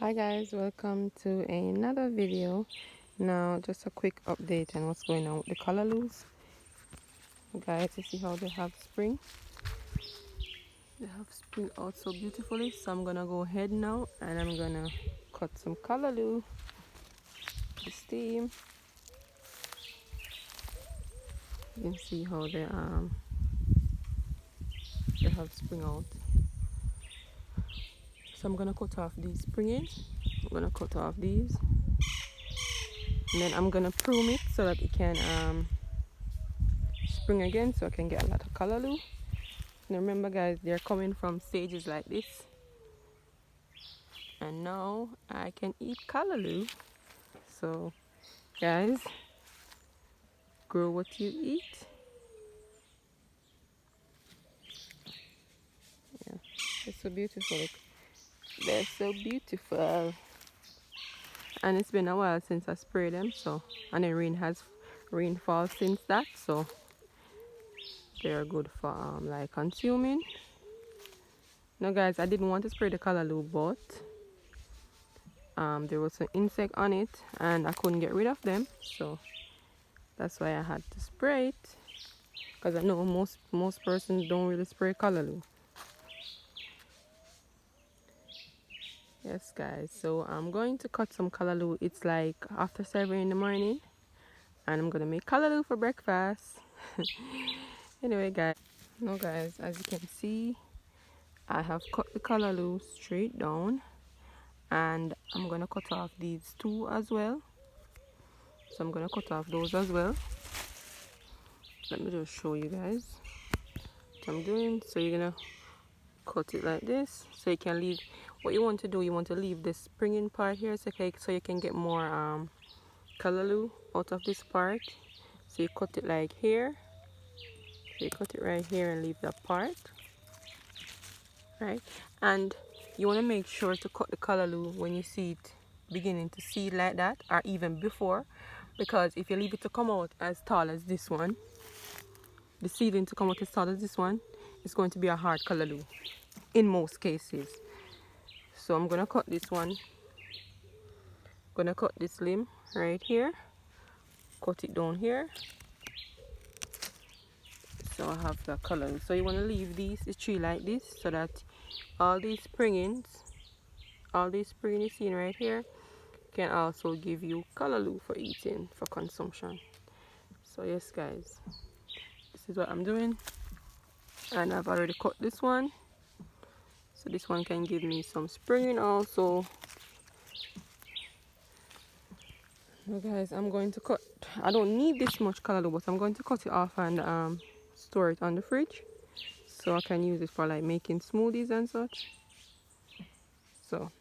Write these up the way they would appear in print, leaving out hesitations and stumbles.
Hi guys, welcome to another video. Now just a quick update on what's going on with the calaloos. Guys, you see how they have spring? They have spring out so beautifully. So I'm gonna go ahead now and I'm gonna cut some calaloo, the steam. You can see how they have spring out. So I'm gonna cut off these spring ends. I'm gonna cut off these. And then I'm gonna prune it so that it can spring again, so I can get a lot of calaloo. Now remember guys, they're coming from stages like this, and now I can eat calaloo. So guys, grow what you eat. Yeah, they're so beautiful. They're so beautiful. And it's been a while since I sprayed them, so, and then rainfall since that, so they're good for like consuming. Now guys, I didn't want to spray the calaloo, but there was an insect on it and I couldn't get rid of them, so that's why I had to spray it, because I know most persons don't really spray calaloo. Yes guys, so I'm going to cut some calaloo. It's like after 7 in the morning and I'm gonna make calaloo for breakfast. Anyway guys, now guys, as you can see, I have cut the calaloo straight down and I'm gonna cut off these two as well. So I'm gonna cut off those as well. Let me just show you guys what I'm doing. So you're gonna cut it like this, so you can leave what you want to do. You want to leave the springing part here, so you can get more calaloo out of this part. So you cut it like here, so you cut it right here and leave that part, right? And you want to make sure to cut the calaloo when you see it beginning to seed like that, or even before, because if you leave it to come out as tall as this one, the seedling to come out as tall as this one, it's going to be a hard calaloo in most cases. So I'm gonna cut this one, gonna cut this limb right here, cut it down here, so I have the color. So you want to leave the tree like this, so that all these springings you see right here can also give you calaloo for eating, for consumption. So yes guys, this is what I'm doing, and I've already cut this one, so this one can give me some springing also. Now guys, I'm going to cut, I don't need this much calaloo, but I'm going to cut it off and store it on the fridge, so I can use it for like making smoothies and such. So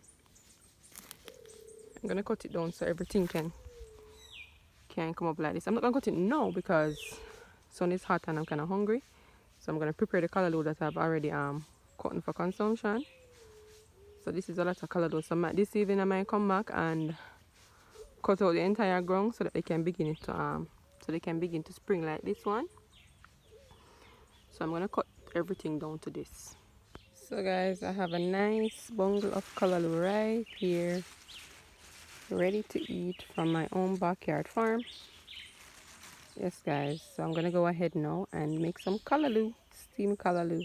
I'm gonna cut it down so everything can come up like this. I'm not gonna cut it now because sun is hot and I'm kind of hungry, so I'm gonna prepare the calaloo that I've already cut for consumption. So this is a lot of calaloo, so this evening I might come back and cut out the entire ground so that they can begin to spring like this one. So I'm gonna cut everything down to this. So guys, I have a nice bundle of calaloo right here, ready to eat from my own backyard farm. Yes guys, so I'm gonna go ahead now and make some calaloo, steam calaloo.